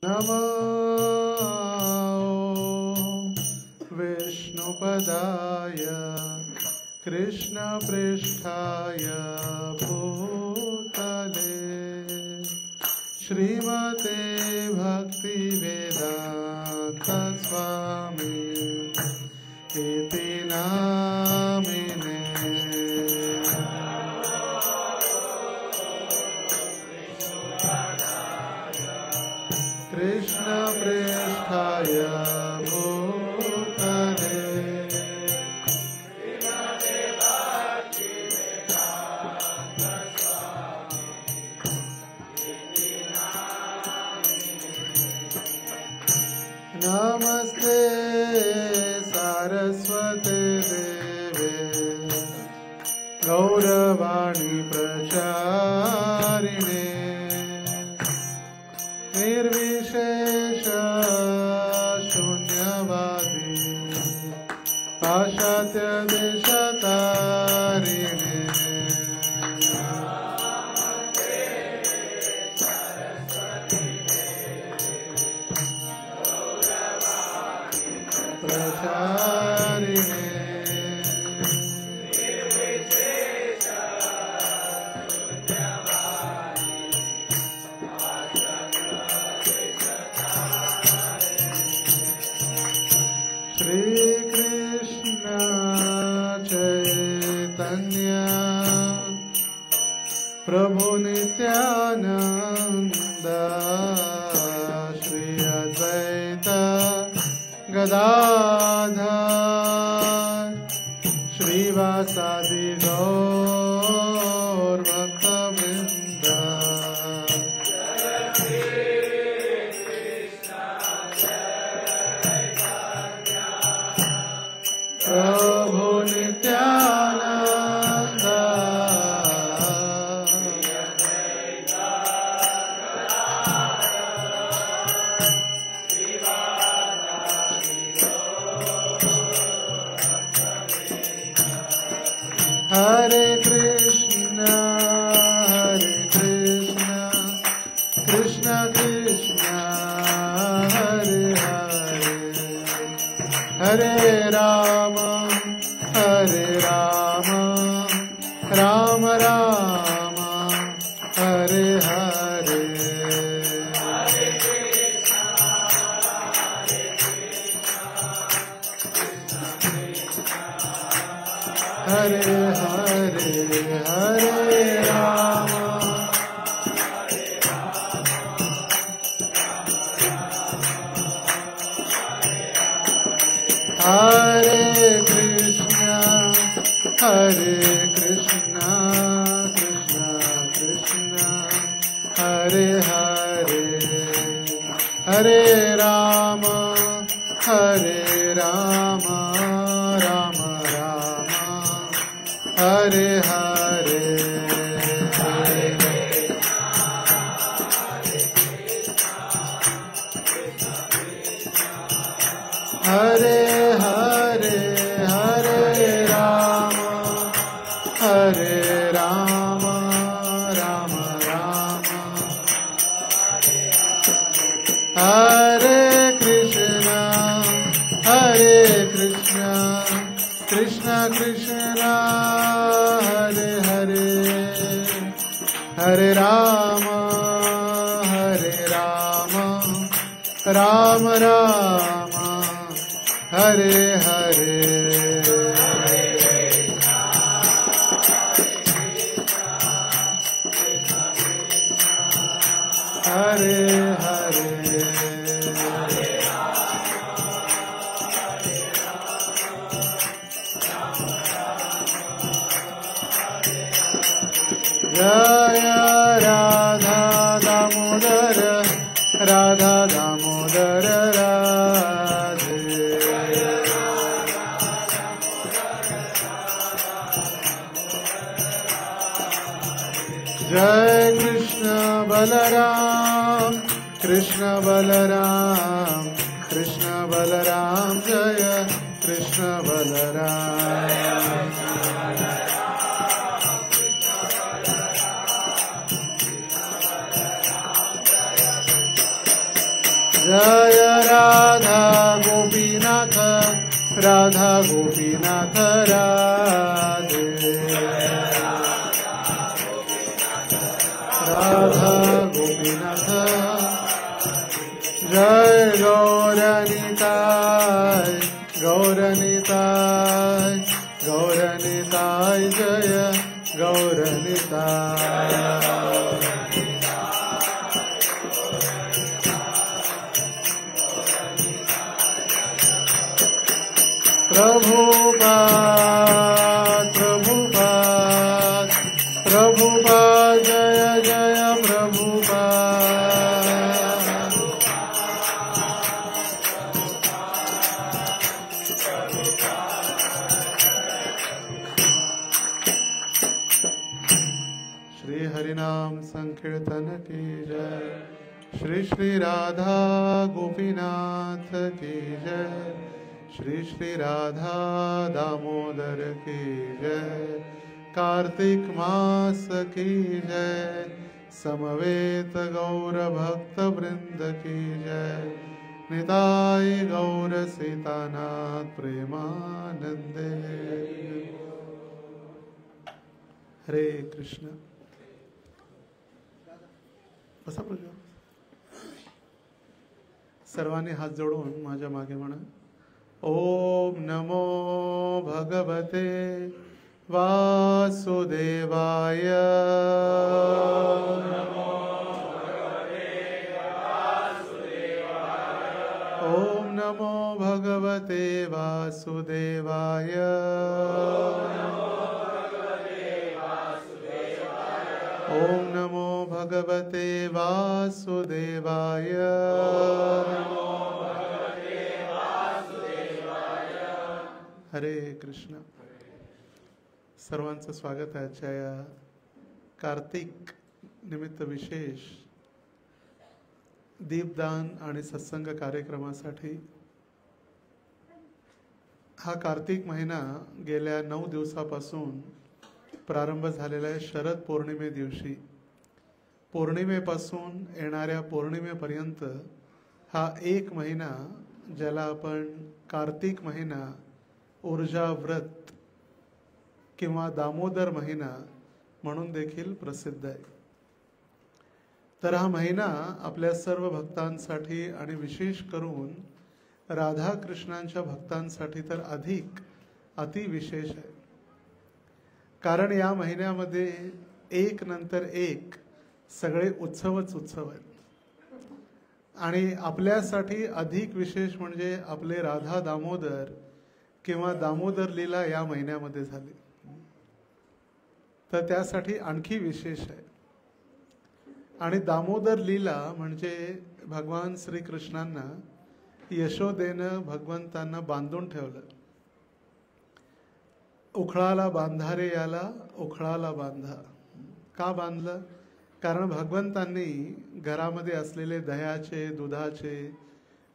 नमो विष्णुपदाय कृष्णपृष्ठाय भूतले श्रीमते भक्तिवेदांत स्वामी इति नामिने। कृष्णपृष्ठाय भूतले नमस्ते सारस्वते देवे गौरवाणी प्रचारिणे निर्विशेष शून्यवादी पाश्चात्य देशतारिणे प्रचारिणे श्री कृष्ण चैतन्य प्रभु नित्यानंद श्री अद्वैत गदाधर श्रीवासादि गौर भक्तवृंद। प्रभु नित्यानंद हरे कृष्ण कृष्ण कृष्ण हरे हरे हरे राम राम राम हरे हरे हरे हरे हरे राम हरे कृष्ण कृष्ण कृष्ण हरे हरे हरे राम राम राम हरे हरे हरे हरे हरे राम राम राम हरे कृष्ण कृष्ण कृष्ण हरे हरे हरे राम राम राम हरे हरे हरे हरे जय राधा दामोदर राधा दामोदर राधे जय कृष्ण बलराम कृष्ण बलराम कृष्ण बलराम जय कृष्ण बलराम जय राधा गोपीनाथ राधा गोपीनाथ राधे राधा गोपीनाथ जय गौरनिताय गौरनिताय गौरनिताय जय गौरनिताय प्रभुपाद प्रभुपाद प्रभुपाद जय जय प्रभुपाद श्री हरिनाम संकीर्तन की जय। श्री श्री राधा गोपीनाथ की जय। श्री श्री राधा दामोदर की जय। कार्तिक मास की जय। समवेत गौर भक्त वृंद की जय। निताय गौर सीतानाथ प्रेमानंदे। हरे कृष्ण। बसा प्रजा। सर्वांनी हात जोडून माझ्या मागे म्हणा, ओम नमो भगवते वासुदेवाय। ओम नमो भगवते वासुदेवाय। ओम नमो भगवते वासुदेवाय। हरे कृष्ण। सर्वांचं स्वागत आहे आजच्या या कार्तिक निमित्त विशेष दीपदान आणि सत्संग कार्यक्रमासाठी। हा कार्तिक महिना गेल्या 9 दिवसापासून प्रारंभ झालेला आहे। शरद पौर्णिमे दिवशी पौर्णिमेपासून येणाऱ्या पौर्णिमेपर्यंत हा एक महिना, ज्याला आपण कार्तिक महिना, ऊर्जा व्रत किंवा दामोदर महिना म्हणून देखील प्रसिद्ध आहे। तर हा महिना आपल्या सर्व भक्तांसाठी आणि विशेष करून राधा कृष्णांच्या भक्तांसाठी तर अधिक अतिविशेष आहे। कारण या महिन्यामध्ये एक नंतर एक सगळे उत्सवच उत्सव आहेत। आणि आपल्यासाठी अधिक विशेष म्हणजे आपले राधा दामोदर किंवा दामोदर लीला या महिन्यामध्ये झाली, तर त्यासाठी आणखी विशेष आहे। आणि दामोदर लीला म्हणजे भगवान श्रीकृष्णांना यशोदेनं भगवंतांना बांधून ठेवलं। उखळाला बांधा रे याला उखळाला बांधा। का बांधलं? कारण भगवंतांनी घरामध्ये असलेले दह्याचे, दुधाचे,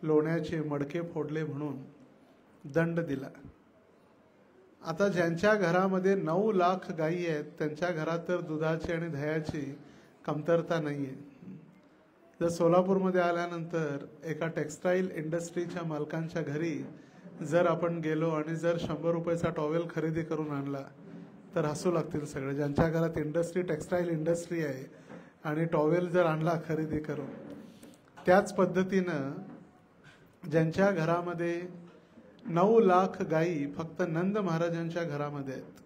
लोण्याचे मडके फोडले म्हणून दंड दिला। आता ज्यांच्या घरामध्ये 9 लाख गायी आहेत त्यांच्या घरात तर दुधाची आणि दह्याची कमतरता नाहीये। जर सोलापूरमध्ये आल्यानंतर एका टेक्सटाईल इंडस्ट्रीच्या मालकांच्या घरी जर आपण गेलो आणि जर 100 रुपयाचा टॉवेल खरेदी करून आणला तर हसू लागतील सगळे। ज्यांच्या घरात टेक्सटाईल इंडस्ट्री आहे आणि टॉवेल जर आणला खरेदी करून, त्याच पद्धतीनं ज्यांच्या घरामध्ये 9 लाख गायी फक्त नंद महाराजांच्या घरामध्ये आहेत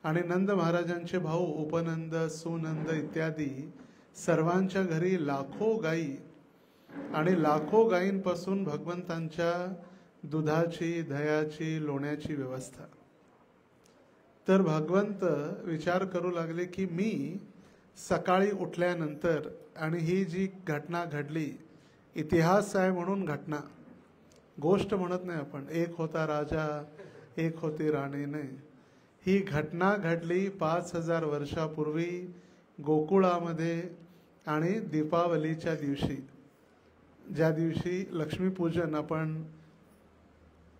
आणि नंद महाराजांचे भाऊ उपनंद, सुनंद इत्यादी सर्वांच्या घरी लाखो गायी आणि लाखो गायींपासून भगवंतांच्या दुधाची, दह्याची, लोण्याची व्यवस्था। तर भगवंत विचार करू लागले की मी सकाळी उठल्यानंतर, आणि ही जी घटना घडली इतिहास आहे म्हणून घटना, गोष्ट म्हणत नाही आपण, एक होता राजा एक होती राणी, नाही, ही घटना घडली 5000 वर्षापूर्वी गोकुळामध्ये। आणि दीपावलीच्या दिवशी, ज्या दिवशी लक्ष्मीपूजन आपण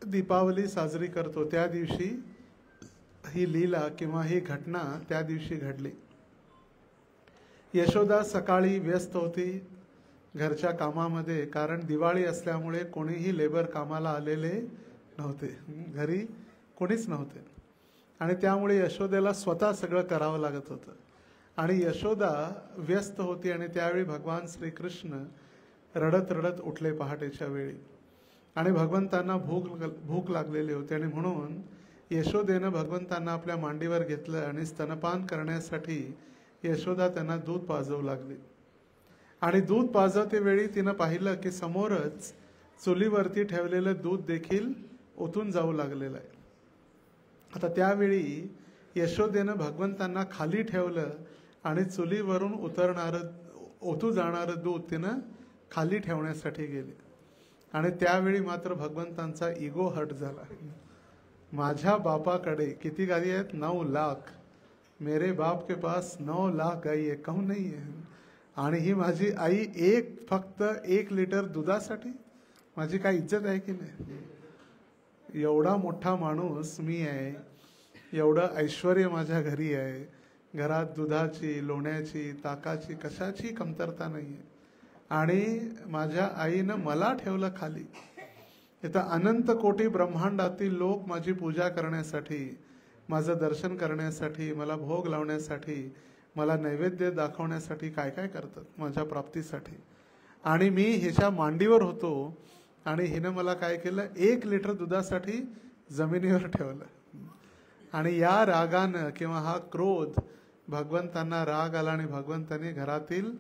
दीपावली साजरी करतो, त्या दिवशी ही लीला किंवा ही घटना त्या दिवशी घडली। यशोदा सकाळी व्यस्त होती, घरच्या कामामध्ये, कारण दिवाळी असल्यामुळे कोणीही लेबर कामाला आलेले नव्हते, घरी कोणीच नव्हते आणि त्यामुळे यशोदेला स्वतः सगळं करावं लागत होतं आणि यशोदा व्यस्त होती आणि त्यावेळी भगवान श्रीकृष्ण रडत रडत उठले पहाटेच्या वेळी आणि भगवंतांना भूक लागलेली होती आणि म्हणून यशोदेनं भगवंतांना आपल्या मांडीवर घेतलं आणि स्तनपान करण्यासाठी यशोदा त्यांना दूध पाजवू लागली आणि दूध पाजवते वेळी तिनं पाहिलं की समोरच चुलीवरती ठेवलेलं दूध देखील ओतून जाऊ लागलेलं आहे. आता त्यावेळी यशोदेनं भगवंतांना खाली ठेवलं आणि चुलीवरून ओतू जाणारं दूध तिनं खाली ठेवण्यासाठी गेली आणि त्यावेळी मात्र भगवंतांचा इगो हट झाला. माझ्या बापाकडे किती गाई आहेत? 9 लाख. मेरे बाप के पास 9 लाख गाई आहे, कहून नाही आहे. आणि ही माझी आई फक्त 1 लिटर दुधासाठी, माझी काय इज्जत आहे की नाही? एवढा मोठा माणूस मी आहे, एवढं ऐश्वर्य माझ्या घरी आहे, घरात दुधाची, लोण्याची, ताकाची, कशाची कमतरता नाही आहे आणि माझ्या आईनं मला ठेवलं खाली. इथं अनंत कोटी ब्रह्मांडातील लोक माझी पूजा करण्यासाठी, माझं दर्शन करण्यासाठी, मला भोग लावण्यासाठी, मला नैवेद्य दाखवण्यासाठी काय काय करतात माझ्या प्राप्तीसाठी आणि मी हिच्या मांडीवर होतो आणि हिनं मला काय केलं? 1 लिटर दुधासाठी जमिनीवर ठेवलं आणि या रागानं किंवा हा क्रोध, भगवंतांना राग आला आणि भगवंतांनी घरातील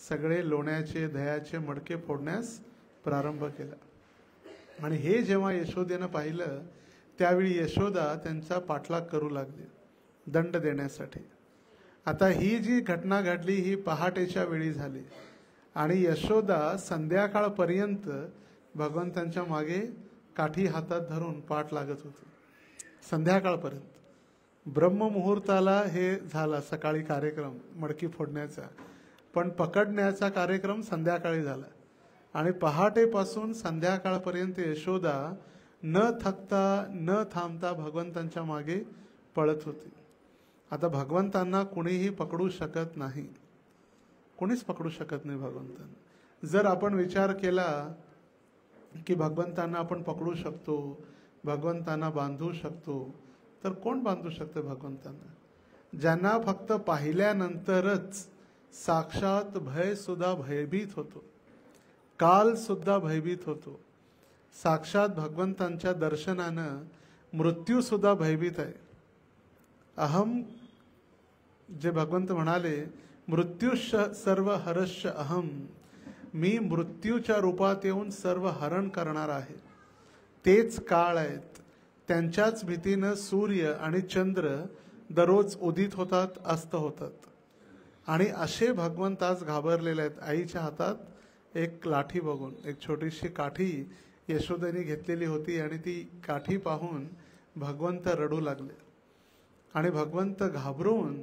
सगळे लोण्याचे, दह्याचे मडके फोडण्यास प्रारंभ केला आणि हे जेव्हा यशोदेनं पाहिलं त्यावेळी यशोदा त्यांचा पाठलाग करू लागली दंड देण्यासाठी. आता ही जी घटना घडली ही पहाटेच्या वेळी झाली आणि यशोदा संध्याकाळपर्यंत भगवंतांच्या मागे काठी हातात धरून पाठ लागत होती संध्याकाळपर्यंत. ब्रह्ममुहूर्ताला हे झाला सकाळी कार्यक्रम मडकी फोडण्याचा, पण पकडण्याचा कार्यक्रम संध्याकाळी झाला आणि पहाटेपासून संध्याकाळपर्यंत यशोदा न थकता न थांबता भगवंतांच्या मागे पळत होती. आता भगवंतांना कुणीही पकडू शकत नाही, कोणीच पकडू शकत नाही भगवंतांना. जर आपण विचार केला की भगवंतांना आपण पकडू शकतो, भगवंतांना बांधू शकतो, तर कोण बांधू शकतं भगवंतांना? ज्यांना फक्त पाहिल्यानंतरच साक्षात भय सुद्धा भयभीत होतो, काल सुद्धा भयभीत होतो. साक्षात भगवंतांच्या दर्शनानं मृत्यू सुद्धा भयभीत आहे. अहम, जे भगवंत म्हणाले, मृत्युश्च सर्व हरश्च अहम, मी मृत्यूच्या रूपात येऊन सर्व हरण करणार आहे. तेच काळ आहेत, त्यांच्याच भीतीनं सूर्य आणि चंद्र दररोज उदित होतात, अस्त होतात आणि असे भगवंत आज घाबरलेले आहेत. आईच्या हातात एक लाठी बघून, एक छोटीशी काठी यशोदेने घेतलेली होती आणि ती काठी पाहून भगवंत रडू लागले आणि भगवंत घाबरून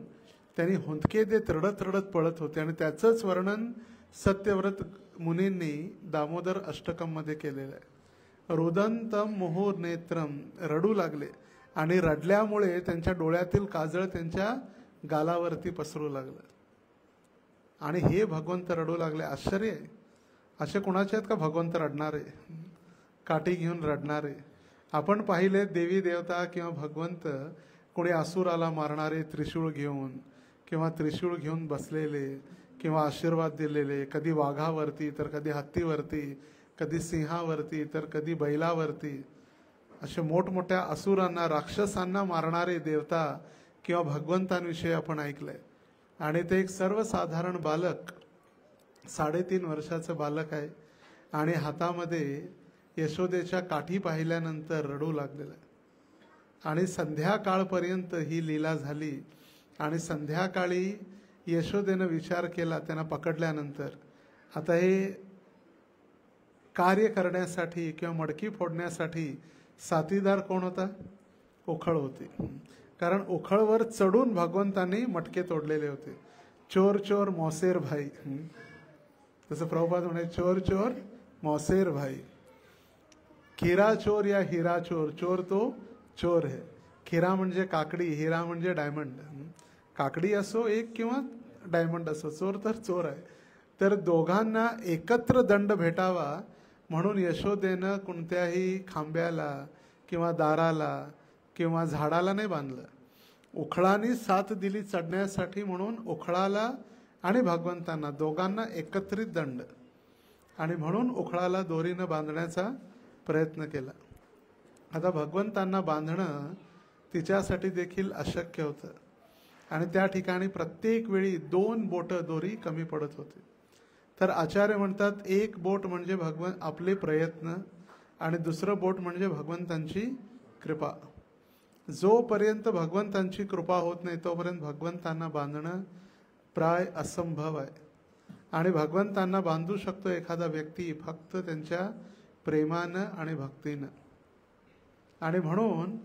त्यांनी हुंदके देत रडत रडत पळत होते आणि त्याचंच वर्णन सत्यव्रत मुनींनी दामोदर अष्टकम मध्ये केलेलं आहे. रुदंतम मुहुर नेत्रम, रडू लागले आणि रडल्यामुळे त्यांच्या डोळ्यातील काजळ त्यांच्या गालावरती पसरू लागलं आणि हे भगवंत रडू लागले. आश्चर्य आहे, असे कोणाचे आहेत का भगवंत रडणारे, काठी घेऊन रडणारे? आपण पाहिले देवी देवता किंवा भगवंत कोणी असुराला मारणारे त्रिशूळ घेऊन किंवा त्रिशूळ घेऊन बसलेले किंवा आशीर्वाद दिलेले, कधी वाघावरती तर कधी हत्तीवरती, कधी सिंहावरती तर कधी बैलावरती, असे मोठमोठ्या असुरांना, राक्षसांना मारणारे देवता किंवा भगवंतांविषयी आपण ऐकलंय. आणि ते एक सर्वसाधारण बालक, 3.5 वर्षाचं बालक आहे आणि हातामध्ये यशोदेच्या काठी पाहिल्यानंतर रडू लागलेलं आहे. आणि संध्याकाळपर्यंत ही लीला झाली आणि संध्याकाळी यशोदेनं विचार केला त्यांना पकडल्यानंतर, आता हे कार्य करण्यासाठी किंवा मडकी फोडण्यासाठी साथीदार कोण होता? उखळ होती. कारण उखळवर चढून भगवंतांनी मटके तोडलेले होते. चोर चोर मौसेर भाई, तसं प्रभुपाद म्हणे, चोर चोर मौसेर भाई. खीरा चोर या हिरा चोर, चोर तो चोर है. खीरा म्हणजे काकडी, हिरा म्हणजे डायमंड. काकडी असो एक किंवा डायमंड असो, चोर तर चोर आहे. तर दोघांना एकत्र दंड भेटावा म्हणून यशोदेनं कोणत्याही खांब्याला किंवा दाराला किंवा झाडाला नाही बांधलं. उखळाने साथ दिली चढण्यासाठी म्हणून उखळाला आणि भगवंतांना दोघांना एकत्रित दंड, आणि म्हणून उखळाला दोरीनं बांधण्याचा प्रयत्न केला. आता भगवंतांना बांधणं तिच्यासाठी देखील अशक्य होतं, आणि त्या ठिकाणी प्रत्येक वेळी 2 बोटं दोरी कमी पडत होती. तर आचार्य म्हणतात एक बोट म्हणजे आपले प्रयत्न आणि दुसरं बोट म्हणजे भगवंतांची कृपा. जोपर्यंत भगवंतांची कृपा होत नाही तोपर्यंत भगवंतांना बांधणं प्राय असंभव आहे. आणि भगवंतांना बांधू शकतो एखादा व्यक्ती फक्त त्यांच्या प्रेमानं आणि भक्तीनं. आणि म्हणून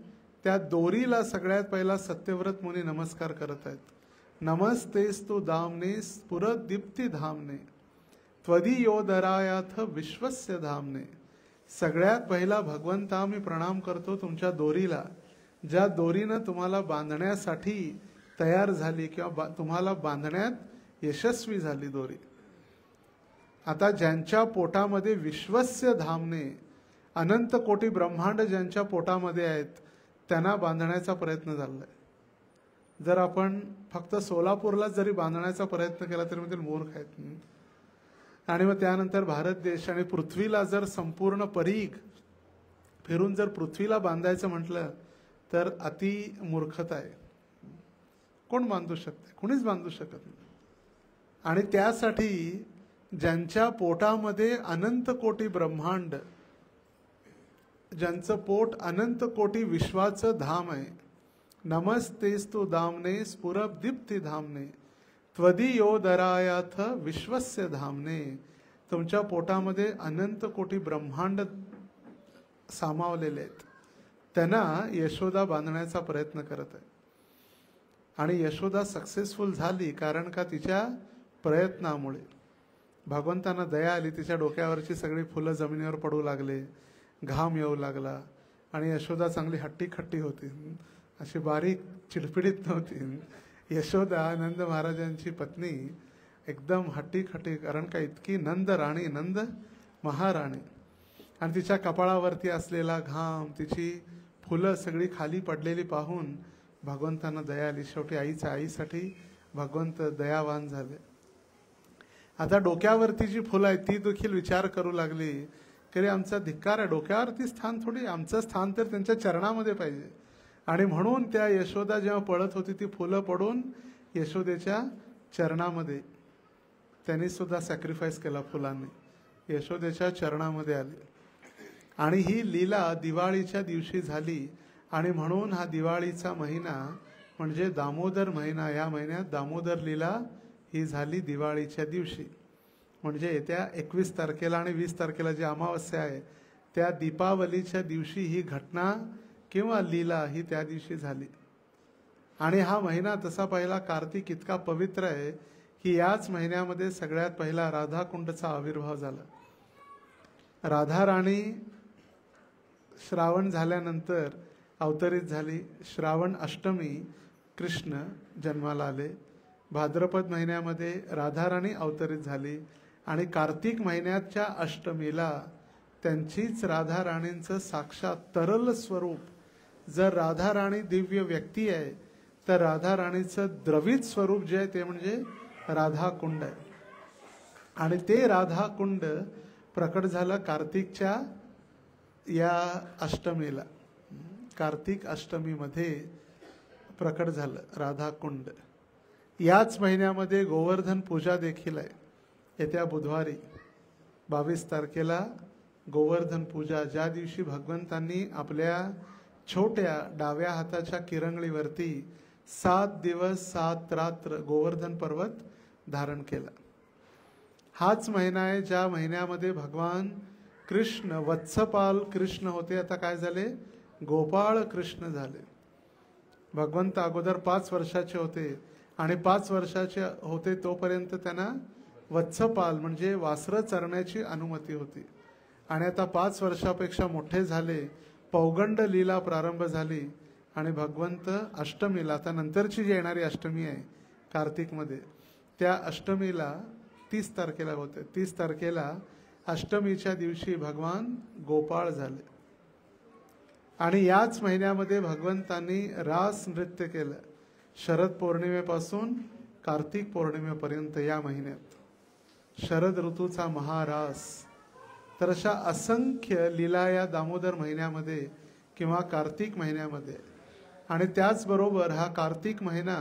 त्या दोरीला सगळ्यात पहिला सत्यव्रत मुनी नमस्कार करत आहेत. नमस्तेस्तु दामने स्फुरत दीप्ती धामने त्वदीयोदरायाथ विश्वस्य धामने. सगळ्यात पहिला भगवंता मी प्रणाम करतो तुमच्या दोरीला, ज्या दोरीनं तुम्हाला बांधण्यासाठी तयार झाली किंवा तुम्हाला बांधण्यात यशस्वी झाली दोरी. आता ज्यांच्या पोटामध्ये विश्वस्य धामने, अनंत कोटी ब्रह्मांड ज्यांच्या पोटामध्ये आहेत त्यांना बांधण्याचा प्रयत्न झालाय. जर आपण फक्त सोलापूरला जरी बांधण्याचा प्रयत्न केला तरी म्हणजे मूर्ख आहेत. आणि मग त्यानंतर भारत देश आणि पृथ्वीला जर संपूर्ण परीघ फिरून जर पृथ्वीला बांधायचं म्हटलं तर अति मूर्खता आहे. कोण बांधू शकते? कुणीच बांधू शकत नाही. आणि त्यासाठी ज्यांच्या पोटामध्ये अनंत कोटी ब्रह्मांड, ज्यांचं पोट अनंत कोटी विश्वाचं धाम आहे. नमस्तेस्तु दामने स्फुरत दीप्ती धामने त्वदीयोदरायाथ विश्वस्य धामने. तुमच्या पोटामध्ये अनंत कोटी ब्रह्मांड सामावलेले आहेत. त्यांना यशोदा बांधण्याचा प्रयत्न करत आहे. आणि यशोदा सक्सेसफुल झाली कारण का तिच्या प्रयत्नामुळे भगवंतांना दया आली. तिच्या डोक्यावरची सगळी फुलं जमिनीवर पडू लागले, घाम येऊ लागला. आणि यशोदा चांगली हट्टी खट्टी होती, अशी बारीक चिडपिडीत नव्हती. यशोदा नंद महाराजांची पत्नी एकदम हट्टी खट्टी, कारण का इतकी नंद राणी, नंद महाराणी. आणि तिच्या कपाळावरती असलेला घाम, तिची फुलं सगळी खाली पडलेली पाहून भगवंतांना दया आली. शेवटी आईसाठी भगवंत दयावान झाले. आता डोक्यावरती जी फुलं आहेत ती देखील विचार करू लागली की आमचा धिक्कार आहे, डोक्यावरती स्थान थोडी, आमचं स्थान तर त्यांच्या चरणामध्ये पाहिजे. आणि म्हणून त्या यशोदा जेव्हा पळत होती ती फुलं पडून यशोदेच्या चरणामध्ये, त्यांनी सुद्धा सॅक्रिफाईस केला फुलांनी, यशोदेच्या चरणामध्ये आली. आणि ही लीला दिवाळीच्या दिवशी झाली. आणि म्हणून हा दिवाळीचा महिना म्हणजे दामोदर महिना, या महिन्यात दामोदर लीला ही झाली दिवाळीच्या दिवशी. म्हणजे येत्या 21 तारखेला आणि 20 तारखेला जी अमावस्या आहे त्या दीपावलीच्या दिवशी ही घटना किंवा लीला ही त्या दिवशी झाली. आणि हा महिना तसा पहिला कार्तिक इतका पवित्र आहे की याच महिन्यामध्ये सगळ्यात पहिला राधाकुंडचा आविर्भाव झाला. राधा राणी श्रावण झाल्यानंतर अवतरित झाली. श्रावण अष्टमी कृष्ण जन्माला आले. भाद्रपद महिन्यामध्ये राधाराणी अवतरित झाली. आणि कार्तिक महिन्याच्या अष्टमीला त्यांचीच राधा राणींचं साक्षात तरल स्वरूप, जर राधा राणी दिव्य व्यक्ती आहे तर राधा राणीचं द्रवित स्वरूप जे आहे ते म्हणजे राधाकुंड आहे. आणि ते राधाकुंड प्रकट झालं कार्तिकच्या या अष्टमीला. कार्तिक अष्टमीमध्ये प्रकट झालं राधाकुंड. याच महिन्यामध्ये गोवर्धन पूजा देखील आहे. येत्या बुधवारी 22 तारखेला गोवर्धन पूजा, ज्या दिवशी भगवंतांनी आपल्या छोट्या डाव्या हाताच्या किरंगळीवरती 7 दिवस 7 रात्र गोवर्धन पर्वत धारण केला. हाच महिना आहे ज्या महिन्यामध्ये भगवान कृष्ण वत्सपाल कृष्ण होते, आता काय झाले, गोपाळ कृष्ण झाले. भगवंत अगोदर 5 वर्षाचे होते आणि 5 वर्षाचे होते तोपर्यंत त्यांना वत्सपाल म्हणजे वासरं चरण्याची अनुमती होती. आणि आता 5 वर्षापेक्षा मोठे झाले, पौगंड लीला प्रारंभ झाली. आणि भगवंत अष्टमीला, आता नंतरची जी येणारी अष्टमी आहे कार्तिकमध्ये, त्या अष्टमीला 30 तारखेला होते. 30 तारखेला अष्टमीच्या दिवशी भगवान गोपाळ झाले आणि याच महिन्यामध्ये भगवंतांनी रास नृत्य केलं. शरद पौर्णिमेपासून कार्तिक पौर्णिमेपर्यंत या महिन्यात शरद ऋतूचा महारास. तर अशा असंख्य लीला या दामोदर महिन्यामध्ये किंवा कार्तिक महिन्यामध्ये. आणि त्याचबरोबर हा कार्तिक महिना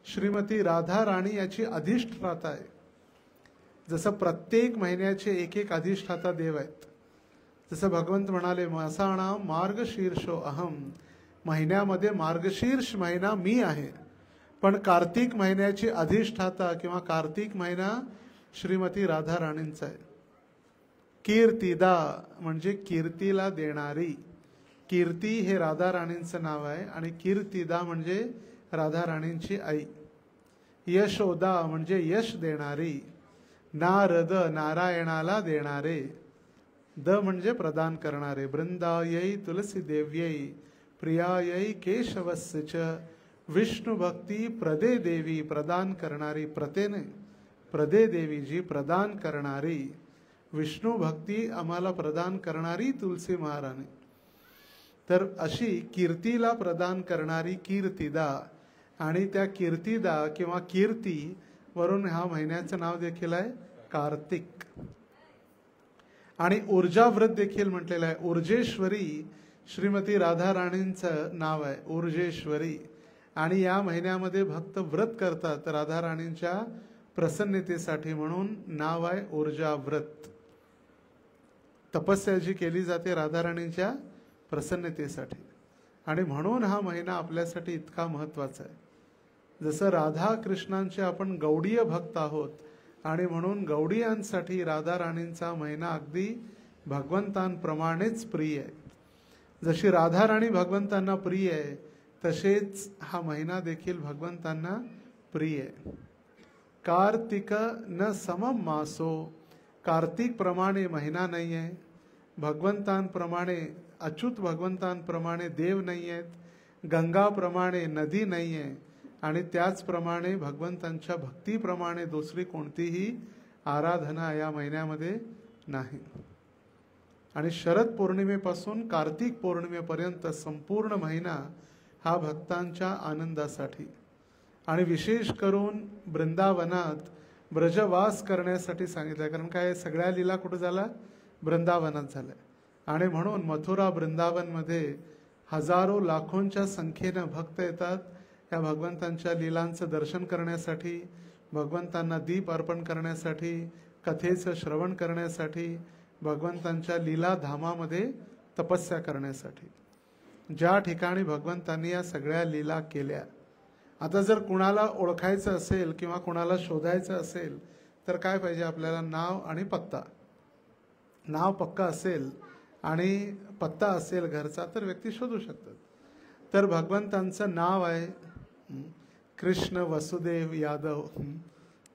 श्रीमती राधा राणी याची अधिष्ठाता आहे. जसं प्रत्येक महिन्याचे एक एक अधिष्ठाता देव आहेत, जसं भगवंत म्हणाले मासाणाम मार्गशीर्षो अहम, महिन्यामध्ये मार्गशीर्ष महिना मी आहे. पण कार्तिक महिन्याची अधिष्ठाता किंवा कार्तिक महिना श्रीमती राधा राणींचा आहे. कीर्तिदा म्हणजे कीर्तीला देणारी. कीर्ती हे राधा राणींचं नाव आहे आणि कीर्तिदा म्हणजे राधा राणींची आई. यशोदा म्हणजे यश देणारी. नारद नारायणाला देणारे. द म्हणजे प्रदान करणारे. वृंदायै तुलसी देव्यै प्रियायै केशवस्य च विष्णू भक्ती प्रदे देवी, प्रदान करणारी. प्रतेने प्रदे देवी जी प्रदान करणारी. विष्णू भक्ती आम्हाला प्रदान करणारी तुलसी महाराणी. तर अशी कीर्तीला प्रदान करणारी कीर्तिदा. आणि त्या कीर्तिदा किंवा कीर्ती वरून ह्या महिन्याचं नाव देखील आहे कार्तिक. आणि ऊर्जाव्रत देखील म्हटलेलं आहे. ऊर्जेश्वरी श्रीमती राधा राणींचं नाव आहे, ऊर्जेश्वरी. आणि या महिन्यामध्ये भक्त व्रत करतात राधा राणींच्या प्रसन्नतेसाठी, म्हणून नाव आहे ऊर्जाव्रत. तपस्या जी केली जाते राधा राणींच्या प्रसन्नतेसाठी. आणि म्हणून हा महिना आपल्यासाठी इतका महत्वाचा आहे. जसं राधा कृष्णांचे आपण गौडीय भक्त आहोत आणि म्हणून गौडीयांसाठी राधा राणींचा महिना अगदी भगवंतांप्रमाणेच प्रिय आहे. जशी राधा राणी भगवंतांना प्रिय आहे तसेच हा महिना देखील भगवंतांना प्रिय आहे. कार्तिक न समम मासो, कार्तिक प्रमाणे महिना नाही आहे. भगवंतांप्रमाणे अच्युत भगवंतांप्रमाणे देव नाही आहेत. गंगाप्रमाणे नदी नाही आहे. आणि त्याचप्रमाणे भगवंतांच्या भक्तीप्रमाणे दुसरी कोणतीही आराधना या महिन्यामध्ये नाही. आणि शरद पौर्णिमेपासून कार्तिक पौर्णिमेपर्यंत संपूर्ण महिना हा भक्तांच्या आनंदासाठी आणि विशेष करून वृंदावनात ब्रजवास करण्यासाठी सांगितलं. कारण काय सगळ्या लीला कुठं झाला? वृंदावनात झाल्या. आणि म्हणून मथुरा वृंदावनमध्ये हजारो लाखोंच्या संख्येनं भक्त येतात या भगवंतांच्या लीलांचं दर्शन करण्यासाठी, भगवंतांना दीप अर्पण करण्यासाठी, कथेचं श्रवण करण्यासाठी, भगवंतांच्या लीला धामामध्ये तपस्या करण्यासाठी, ज्या ठिकाणी भगवंतांनी या सगळ्या लीला केल्या. आता जर कुणाला ओळखायचं असेल किंवा कुणाला शोधायचं असेल तर काय पाहिजे आपल्याला? नाव आणि पत्ता. नाव पक्का असेल आणि पत्ता असेल घरचा तर व्यक्ती शोधू शकतात. तर भगवंतांचं नाव आहे कृष्ण वसुदेव यादव.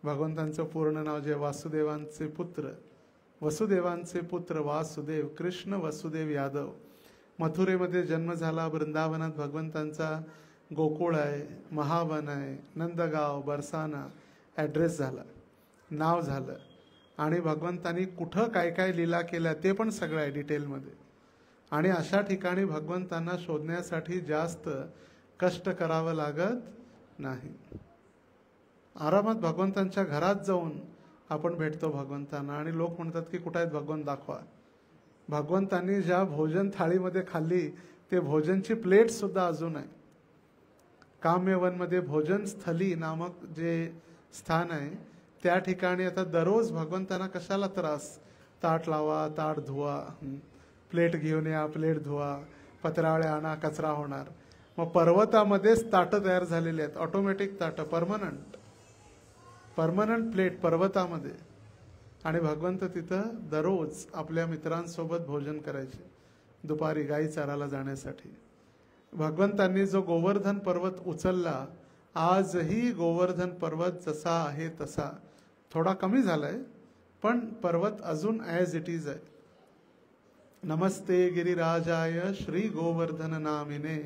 भगवंतांचं पूर्ण नाव जे वासुदेवांचे पुत्र, वसुदेवांचे पुत्र वासुदेव, कृष्ण वसुदेव यादव. मथुरेमध्ये जन्म झाला. वृंदावनात भगवंतांचा गोकुळ आहे, महावन आहे, नंदगाव, बरसाना ॲड्रेस झाला, नाव झालं. आणि भगवंतांनी कुठं काय काय लीला केल्या ते पण सगळं आहे डिटेलमध्ये. आणि अशा ठिकाणी भगवंतांना शोधण्यासाठी जास्त कष्ट करावं लागत नाही. आरामात भगवंतांच्या घरात जाऊन आपण भेटतो भगवंतांना. आणि लोक म्हणतात की कुठं आहेत भगवंत, दाखवा. भगवंतांनी ज्या भोजन थाळीमध्ये खाल्ली ते भोजनची प्लेट सुद्धा अजून आहे. काम्यवनमध्ये भोजन स्थली नामक जे स्थान आहे त्या ठिकाणी आता दररोज भगवंतांना कशाला त्रास? ताट लावा, ताट धुवा, प्लेट घेऊन या, प्लेट धुवा, पत्रावळ्या आणा, कचरा होणार. मग पर्वतामध्येच ताटं तयार झालेली आहेत, ऑटोमॅटिक ताटं, परमनंट प्लेट पर्वतामध्ये. आणि भगवंत तिथं दररोज आपल्या मित्रांसोबत भोजन करायचे दुपारी गाई चारायला जाण्यासाठी. भगवंतांनी जो गोवर्धन पर्वत उचलला, आजही गोवर्धन पर्वत जसा आहे तसा, थोडा कमी झालाय पण पर्वत अजून ॲज इट इज आहे. नमस्ते गिरिराजाय श्री गोवर्धन नामिने,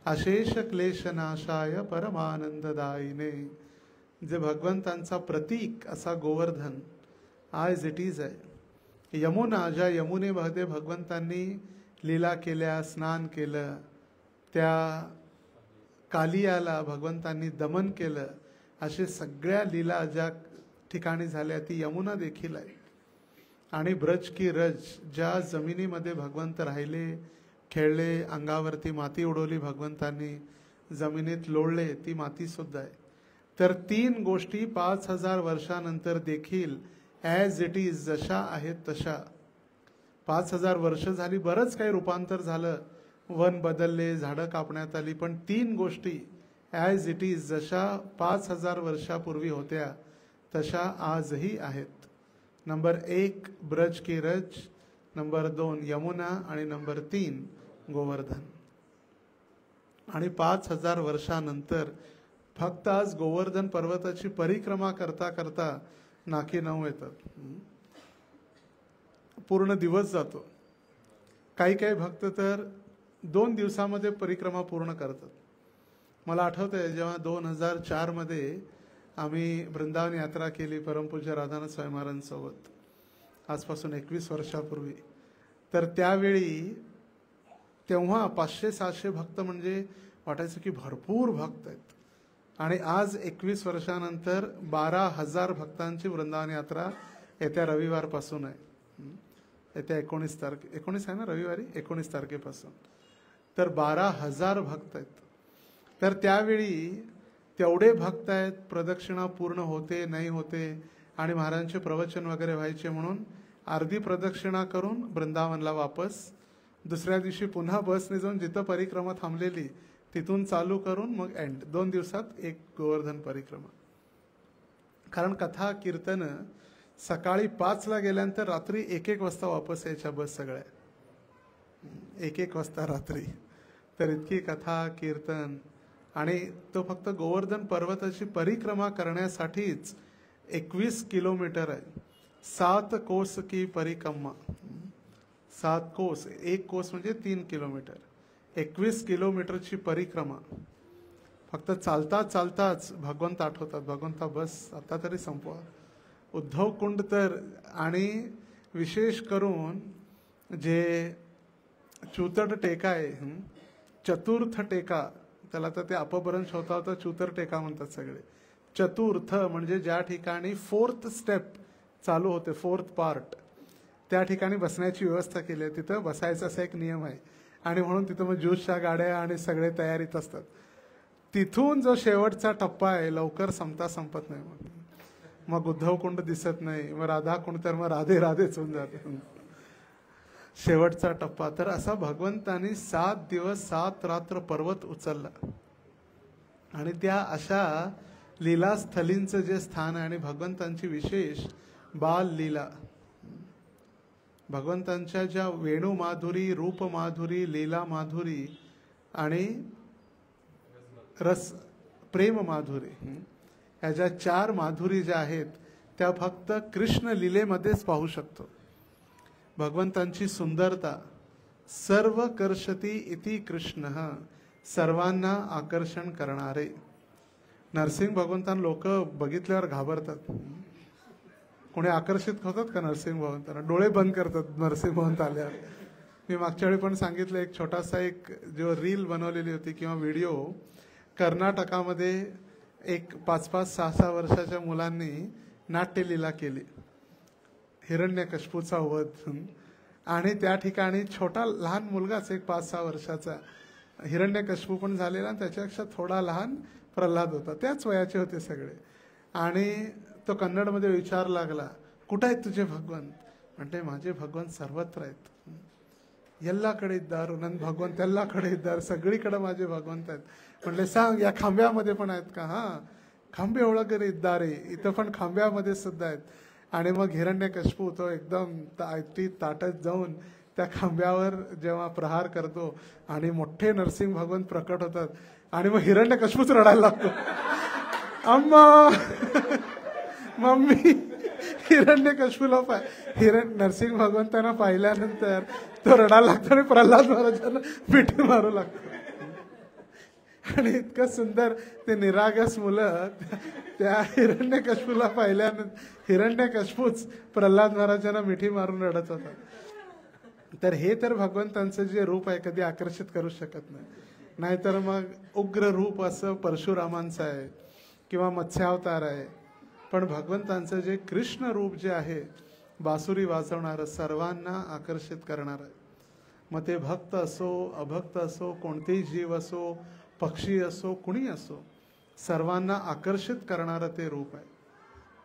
अशेष क्लेशनाशाय परमानंददायिने. जे भगवंतांचा प्रतीक असा गोवर्धन आज इट इज आहे. यमुना, ज्या यमुनेमध्ये भगवंतांनी लीला केल्या, स्नान केलं, त्या कालियाला भगवंतांनी दमन केलं, असे सगळ्या लीला ज्या ठिकाणी झाल्या ती यमुना देखील आहे. आणि ब्रज की रज, ज्या जमिनीमध्ये भगवंत राहिले, खेळले, अंगावरती माती उडवली भगवंतांनी, जमिनीत लोळले, ती माती सुद्धा आहे. तर तीन गोष्टी 5000 वर्षानंतर देखील ॲज इट इज, जशा आहेत तशा. 5000 वर्ष झाली, बरंच काही रूपांतर झालं, वन बदलले, झाडं कापण्यात आली, पण तीन गोष्टी ॲज इट इज, जशा 5000 वर्षापूर्वी होत्या तशा आजही आहेत. नंबर 1 ब्रज की रज, नंबर 2 यमुना आणि नंबर 3 गोवर्धन. आणि 5000 वर्षानंतर फक्त आज गोवर्धन पर्वताची परिक्रमा करता करता नाकी नऊ येतात. पूर्ण दिवस जातो. काही काही भक्त तर 2 दिवसामध्ये परिक्रमा पूर्ण करतात. मला आठवतंय जेव्हा 2004 मध्ये आम्ही वृंदावन यात्रा केली परमपूज्य राधानाथ स्वामी महाराजांसोबत, आजपासून 21 वर्षापूर्वी, तर त्यावेळी तेव्हा 500-700 भक्त म्हणजे वाटायचं की भरपूर भक्त आहेत. आणि आज 21 वर्षानंतर 12,000 भक्तांची वृंदावन यात्रा येत्या रविवारपासून आहे. येत्या 19 आहे ना रविवारी, 19 तारखेपासून. तर 12,000 भक्त आहेत. तर त्यावेळी तेवढे भक्त आहेत, प्रदक्षिणा पूर्ण होते नाही होते, आणि महाराजांचे प्रवचन वगैरे व्हायचे म्हणून अर्धी प्रदक्षिणा करून वृंदावनला वापस, दुसऱ्या दिवशी पुन्हा बसने जाऊन जिथं परिक्रमा थांबलेली तिथून चालू करून मग एंड. 2 दिवसात एक गोवर्धन परिक्रमा. कारण कथा कीर्तन सकाळी 5ला गेल्यानंतर रात्री 1-1 वाजता वापस यायच्या बस सगळ्या, 1-1 वाजता रात्री. तर इतकी कथा कीर्तन. आणि तो फक्त गोवर्धन पर्वताची परिक्रमा करण्यासाठीच 21 किलोमीटर आहे. 7 कोस की परिक्रमा, 7 कोस, 1 कोस म्हणजे 3 किलोमीटर, 21 किलोमीटरची परिक्रमा. फक्त चालता चालताच भगवंत आठवतात, भगवंता बस आता तरी संपवा. उद्धव कुंड तर, आणि विशेष करून जे चूतड टेका आहे, चतुर्थ टेका, त्याला तर ते अपभ्रंश होता होता चूतर टेका म्हणतात सगळे. चतुर्थ म्हणजे ज्या ठिकाणी 4th स्टेप चालू होते, 4th पार्ट, त्या ठिकाणी बसण्याची व्यवस्था केली आहे. तिथं बसायचा असा एक नियम आहे. आणि म्हणून तिथं मग ज्यूसच्या गाड्या आणि सगळे तयारीत असतात. तिथून जो शेवटचा टप्पा आहे लवकर संपत नाही. मग उद्धव कुंड दिसत नाही, मग राधा कुंड, तर मग राधे राधेच होऊन जाते शेवटचा टप्पा. तर असा भगवंतांनी 7 दिवस 7 रात्र पर्वत उचलला. आणि त्या अशा लीलास्थलींचं जे स्थान आहे, आणि भगवंतांची विशेष बाल लीला, भगवंतांच्या ज्या वेणू माधुरी, रूप माधुरी, लीला माधुरी आणि रस प्रेम माधुरी, ह्या ज्या 4 माधुरी ज्या आहेत त्या फक्त कृष्ण लीलेमध्येच पाहू शकतो. भगवंतांची सुंदरता, सर्व कर्षती इति कृष्ण, सर्वांना आकर्षण करणारे. नरसिंह भगवंतांना लोक बघितल्यावर घाबरतात. कोणी आकर्षित होतात का नरसिंह भगवंतांना? डोळे बंद करतात नरसिंह भगवंत आल्यावर. मी मागच्या वेळी पण सांगितलं, एक छोटासा एक जो रील बनवलेली होती किंवा व्हिडिओ, कर्नाटकामध्ये एक 5-5, 6-6 वर्षाच्या मुलांनी नाट्यलीला केली, हिरण्यकश्यपूचा वध. आणि त्या ठिकाणी छोटा लहान मुलगाच, एक 5-6 वर्षाचा, हिरण्यकश्यपू पण झालेला, आणि त्याच्यापेक्षा थोडा लहान प्रल्हाद होता, त्याच वयाचे होते सगळे. आणि तो कन्नडमध्ये विचार लागला, कुठं आहेत तुझे भगवंत? म्हणजे माझे भगवंत सर्वत्र आहेत, ಎಲ್ಲಕಡೆ ಇದ್ದಾರೆ ನನ್ನ भगवंत, ಎಲ್ಲಕಡೆ ಇದ್ದಾರೆ, सगळीकडे माझे भगवंत आहेत. म्हणले सांग या खांब्यामध्ये पण आहेत का? हा, खांबे वगैरे इद्दारे, इथं पण खांब्यामध्ये सुद्धा आहेत. आणि मग हिरण्यकश्यपू तो एकदम ताटत जाऊन त्या खांब्यावर जेव्हा प्रहार करतो आणि मोठे नरसिंह भगवंत प्रकट होतात, आणि मग हिरण्यकश्यपूच रडायला लागतो, अम्मा मम्मी. हिरण्यकश्यपूला नरसिंह भगवंतांना पाहिल्यानंतर तो रडायला लागतो आणि प्रल्हाद महाराजांना मिठी मारू लागतो. आणि इतकं सुंदर ते निरागस मुलं त्या हिरण्यकश्यपूला पाहिल्यानंतर हिरण्यकश्यपूच प्रल्हाद महाराजांना मिठी मारून रडत होता. तर हे तर भगवंतांचं जे रूप आहे कधी आकर्षित करू शकत नाही. नाहीतर मग उग्र रूप असं परशुरामांचं आहे किंवा मत्स्यावतार आहे. पण भगवंतांचं जे कृष्ण रूप जे आहे बासुरी वाजवणारं, सर्वांना आकर्षित करणारं. मग ते भक्त असो अभक्त असो, कोणतेही जीव असो, पक्षी असो, कुणी असो, सर्वांना आकर्षित करणारं ते रूप आहे.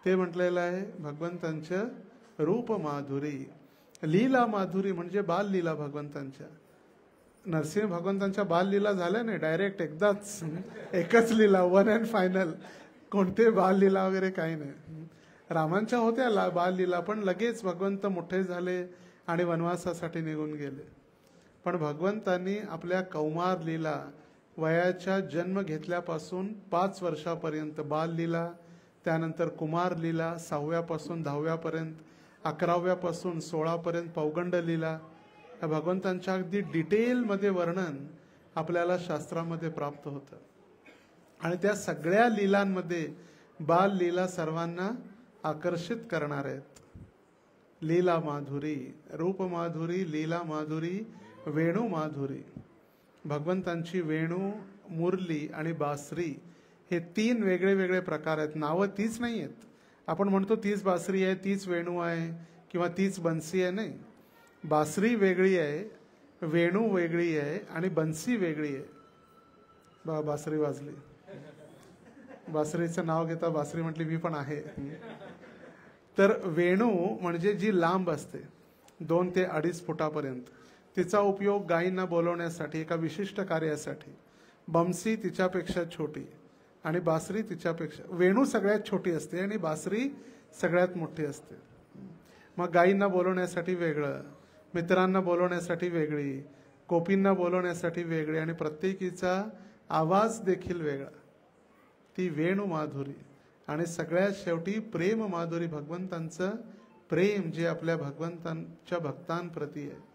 ते म्हटलेलं आहे भगवंतांचं रूप माधुरी. लीला माधुरी म्हणजे बाललीला भगवंतांच्या. नरसिंह भगवंतांच्या बाललीला झाल्या नाही, डायरेक्ट एकदाच एकच लीला, वन अँड फायनल. कोणते बाललीला वगैरे काही नाही. रामांच्या होत्या बाललीला, पण लगेच भगवंत मोठे झाले आणि वनवासासाठी निघून गेले. पण भगवंतांनी आपल्या कौमार लीला, वयाच्या जन्म घेतल्यापासून 5 वर्षापर्यंत बाललीला, त्यानंतर कुमार लीला 6व्यापासून 10व्यापर्यंत, 11व्यापासून 16पर्यंत पौगंड लीला, या भगवंतांच्या अगदी डिटेलमध्ये वर्णन आपल्याला शास्त्रामध्ये प्राप्त होतं. आणि त्या सगळ्या लीलांमध्ये बाल लीला सर्वांना आकर्षित करणार आहेत. लीला माधुरी, रूप माधुरी, लीला माधुरी, वेणू माधुरी. भगवंतांची वेणू, मुरली आणि बासरी हे 3 वेगळे वेगळे प्रकार आहेत. नावं तीच नाही आहेत. आपण म्हणतो तीच बासरी आहे, तीच वेणू आहे किंवा तीच बन्सी आहे. नाही, बासरी वेगळी आहे, वेणू वेगळी आहे आणि बन्सी वेगळी आहे. बासरी वाजली, बासरीचं नाव घेता बासरी म्हटली, मी पण आहे. तर वेणू म्हणजे जी लांब असते 2 ते 2.5 फुटापर्यंत, तिचा उपयोग गायींना बोलवण्यासाठी एका विशिष्ट कार्यासाठी. बन्सी तिच्यापेक्षा छोटी आणि बासरी तिच्यापेक्षा, वेणू सगळ्यात छोटी असते आणि बासरी सगळ्यात मोठी असते. मग गायींना बोलवण्यासाठी वेगळं, मित्रांना बोलवण्यासाठी वेगळी, गोपींना बोलवण्यासाठी वेगळी आणि प्रत्येकीचा आवाज देखील वेगळा. ती वेणू माधुरी. आणि सगळ्यात शेवटी प्रेम माधुरी, भगवंतांचं प्रेम जे आपल्या भगवंतांच्या भक्तांप्रती आहे.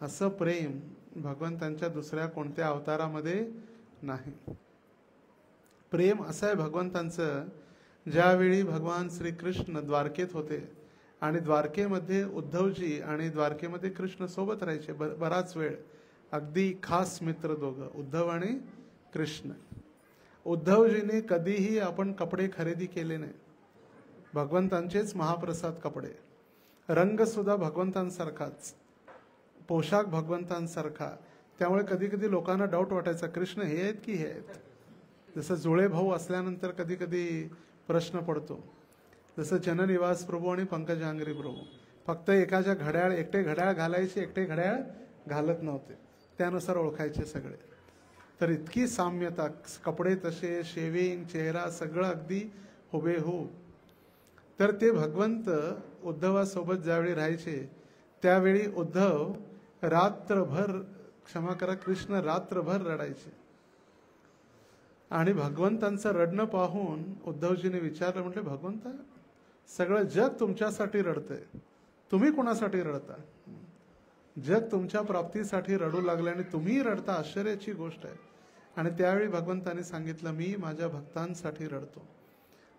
असं प्रेम भगवंतांच्या दुसऱ्या कोणत्या अवतारामध्ये नाही. प्रेम असं आहे भगवंतांचं, ज्यावेळी भगवान श्रीकृष्ण द्वारकेत होते आणि द्वारकेमध्ये उद्धवजी आणि द्वारकेमध्ये कृष्ण सोबत राहायचे बराच वेळ. अगदी खास मित्र दोघं, उद्धव आणि कृष्ण. उद्धवजीने कधीही आपण कपडे खरेदी केले नाही. भगवंतांचेच महाप्रसाद कपडे, रंग सुद्धा भगवंतांसारखाच, पोशाख भगवंतांसारखा. त्यामुळे कधी कधी लोकांना डाऊट वाटायचा, कृष्ण हे आहेत की हे आहेत. जसं जुळे भाऊ असल्यानंतर कधी कधी प्रश्न पडतो. जसं जननिवास प्रभू आणि पंकजांगरी प्रभू, फक्त एकाच्या घड्याळ, एकटे घड्याळ घालायचे, एकटे घड्याळ घालत नव्हते, त्यानुसार ओळखायचे सगळे. तर इतकी साम्यता, कपडे तसे, शेविंग, चेहरा सगळं अगदी हुबेहूब. तर ते भगवंत उद्धवासोबत ज्यावेळी राहायचे त्यावेळी उद्धव रात्रभर, क्षमा करा, कृष्ण रात्रभर रडायचे. आणि भगवंतांचं रडणं पाहून उद्धवजीने विचारलं, म्हटले भगवंता, सगळं जग तुमच्यासाठी रडतंय, तुम्ही कोणासाठी रडता? जग तुमच्या प्राप्तीसाठी रडू लागले आणि तुम्ही रडता, आश्चर्याची गोष्ट आहे. आणि त्यावेळी भगवंतांनी सांगितलं, मी माझ्या भक्तांसाठी रडतो,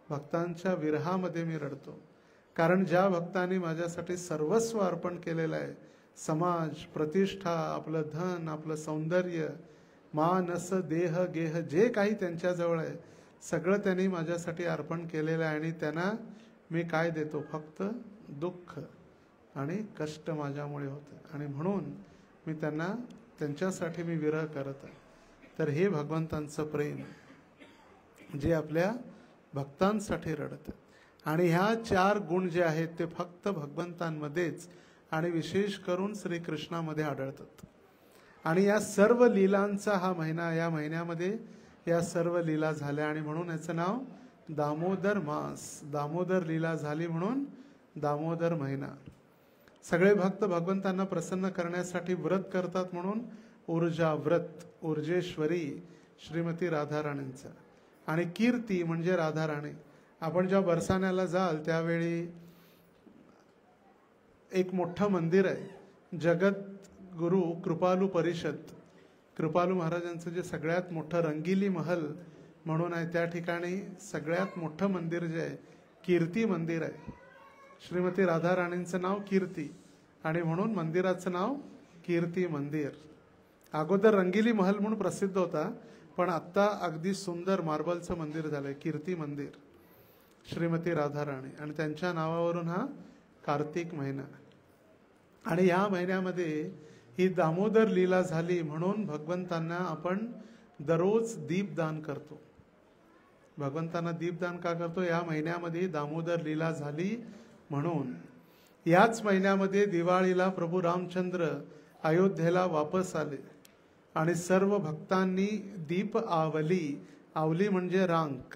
भक्तांच्या विरहामध्ये मी रडतो. कारण ज्या भक्तांनी माझ्यासाठी सर्वस्व अर्पण केलेलं आहे, समाज, प्रतिष्ठा, आपलं धन, आपलं सौंदर्य, मानस, देह, गेह, जे काही त्यांच्याजवळ आहे सगळं त्यांनी माझ्यासाठी अर्पण केलेलं आहे. आणि त्यांना मी काय देतो? फक्त दुःख आणि कष्ट माझ्यामुळे होतं. आणि म्हणून मी त्यांच्यासाठी मी विरह करत आहे. तर हे भगवंतांचं प्रेम जे आपल्या भक्तांसाठी रडतं. आणि ह्या 4 गुण जे आहेत ते फक्त भगवंतांमध्येच आणि विशेष करून श्रीकृष्णामध्ये आढळतात. आणि या सर्व लीलांचा हा महिना, या महिन्यामध्ये या सर्व लीला झाल्या आणि म्हणून याचं नाव दामोदर मास, दामोदर लीला झाली म्हणून दामोदर महिना. सगळे भक्त भगवंतांना प्रसन्न करण्यासाठी व्रत करतात म्हणून ऊर्जा व्रत, ऊर्जेश्वरी श्रीमती राधाराणींचा. आणि कीर्ती म्हणजे राधाराणी. आपण जेव्हा बरसाण्याला जाल त्यावेळी एक मोठं मंदिर आहे, जगत गुरु कृपालू परिषद, कृपालू महाराजांचं जे सगळ्यात मोठं रंगिली महल म्हणून आहे, त्या ठिकाणी सगळ्यात मोठं मंदिर जे आहे कीर्ती मंदिर आहे. श्रीमती राधा राणींचं नाव कीर्ती आणि म्हणून मंदिराचं नाव कीर्ती मंदिर. अगोदर रंगिली महल म्हणून प्रसिद्ध होता, पण आत्ता अगदी सुंदर मार्बलचं मंदिर झालंय कीर्ती मंदिर. श्रीमती राधा राणी आणि त्यांच्या नावावरून हा कार्तिक महिना. आणि या महिन्यामध्ये ही दामोदर लीला झाली म्हणून भगवंतांना आपण दररोज दीपदान करतो. भगवंतांना दीपदान का करतो? या महिन्यामध्ये दामोदर लीला झाली म्हणून. याच महिन्यामध्ये दिवाळीला प्रभू रामचंद्र अयोध्येला वापस आले आणि सर्व भक्तांनी दीप आवली, आवली म्हणजे रांक,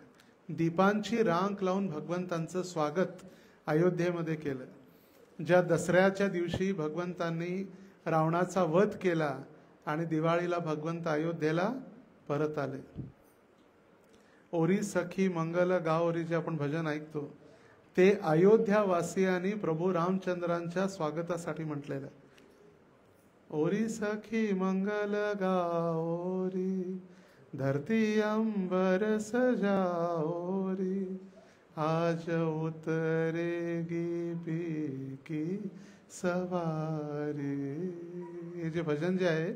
दीपांची रांक लावून भगवंतांचं स्वागत अयोध्येमध्ये केलं. ज्या दसऱ्याच्या दिवशी भगवंतांनी रावणाचा वध केला आणि दिवाळीला भगवंत अयोध्येला परत आले. ओरी सखी मंगल गाओरी जे आपण भजन ऐकतो ते अयोध्यावासियांनी प्रभू रामचंद्रांच्या स्वागतासाठी म्हटलेलं. ओरी सखी मंगल गाओरी धरती अंबर सजाओरी आज उतरेगी पी की सवारी. हे जे भजन जे आहे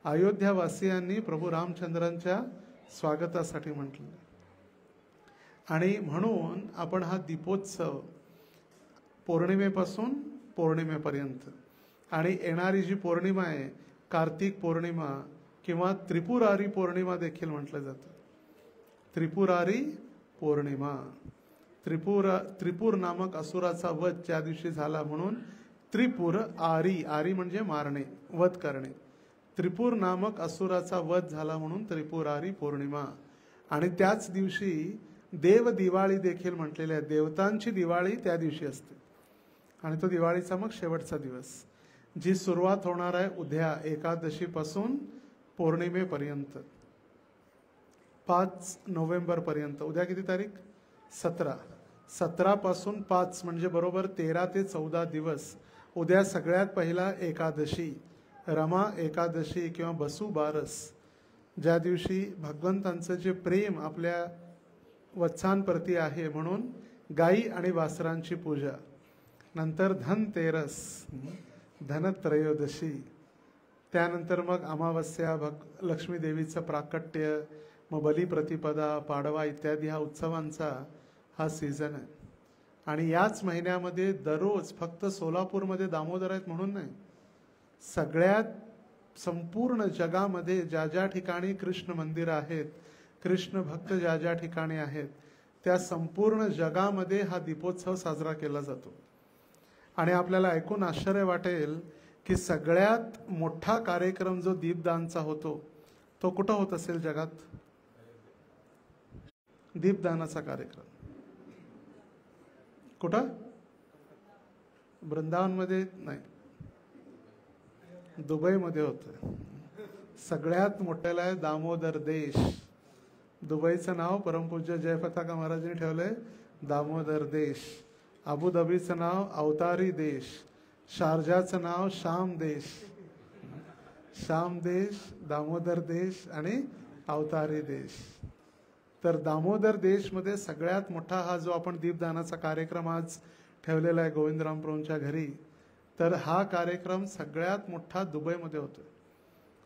अयोध्यावासियांनी प्रभू रामचंद्रांच्या स्वागतासाठी म्हटलं. आणि म्हणून आपण हा दीपोत्सव पौर्णिमेपासून पौर्णिमेपर्यंत आणि येणारी जी पौर्णिमा आहे कार्तिक पौर्णिमा किंवा त्रिपुरारी पौर्णिमा देखील म्हटलं जातं. त्रिपुरारी पौर्णिमा, त्रिपूर नामक असुराचा वध ज्या दिवशी झाला म्हणून त्रिपुर आरी, आरी म्हणजे मारणे, वध करणे. त्रिपूर नामक असुराचा वध झाला म्हणून त्रिपुरारी पौर्णिमा. आणि त्याच दिवशी देव दिवाळी देखील म्हटलेली आहे. देवतांची दिवाळी त्या दिवशी असते आणि तो दिवाळीचा मग शेवटचा दिवस, जी सुरुवात होणार आहे उद्या एकादशी पासून पौर्णिमेपर्यंत 5 नोव्हेंबर पर्यंत. उद्या किती तारीख? 17. 17 पासून 5 म्हणजे बरोबर 13 ते 14 दिवस. उद्या सगळ्यात पहिला एकादशी, रमा एकादशी किंवा बसू बारस, ज्या दिवशी भगवंतांचं जे प्रेम आपल्या वत्सांप्रती आहे म्हणून गाई आणि वासरांची पूजा. नंतर धनतेरस, धनत्रयोदशी, त्यानंतर मग अमावस्या, लक्ष्मी देवीचं प्राकट्य, मग बलिप्रतिपदा, पाडवा इत्यादी हा उत्सवांचा हा सीझन आहे. आणि याच महिन्यामध्ये दररोज फक्त सोलापूरमध्ये दामोदर आहेत म्हणून नाही, सगळ्यात संपूर्ण जगामध्ये ज्या ज्या ठिकाणी कृष्ण मंदिर आहेत, कृष्ण भक्त ज्या ज्या ठिकाणी आहेत, त्या संपूर्ण जगामध्ये हा दीपोत्सव साजरा केला जातो. आणि आपल्याला ऐकून आश्चर्य वाटेल की सगळ्यात मोठा कार्यक्रम जो दीपदानचा होतो तो कुठं होत असेल जगात? दीपदानाचा कार्यक्रम कुठं? वृंदावनमध्ये नाही, दुबईमध्ये होतं. सगळ्यात मोठ्याला आहे दामोदर देश. दुबईचं नाव परमपूज्य जयपताका महाराजांनी ठेवलंय दामोदर देश. अबुधाबीचं नाव अवतारी देश. शारजाचं नाव श्याम देश. श्याम देश, दामोदर देश आणि अवतारी देश. तर दामोदर देशमध्ये सगळ्यात मोठा हा जो आपण दीपदानाचा कार्यक्रम आज ठेवलेला आहे गोविंदराम प्रभूंच्या घरी, तर हा कार्यक्रम सगळ्यात मोठा दुबईमध्ये होतो.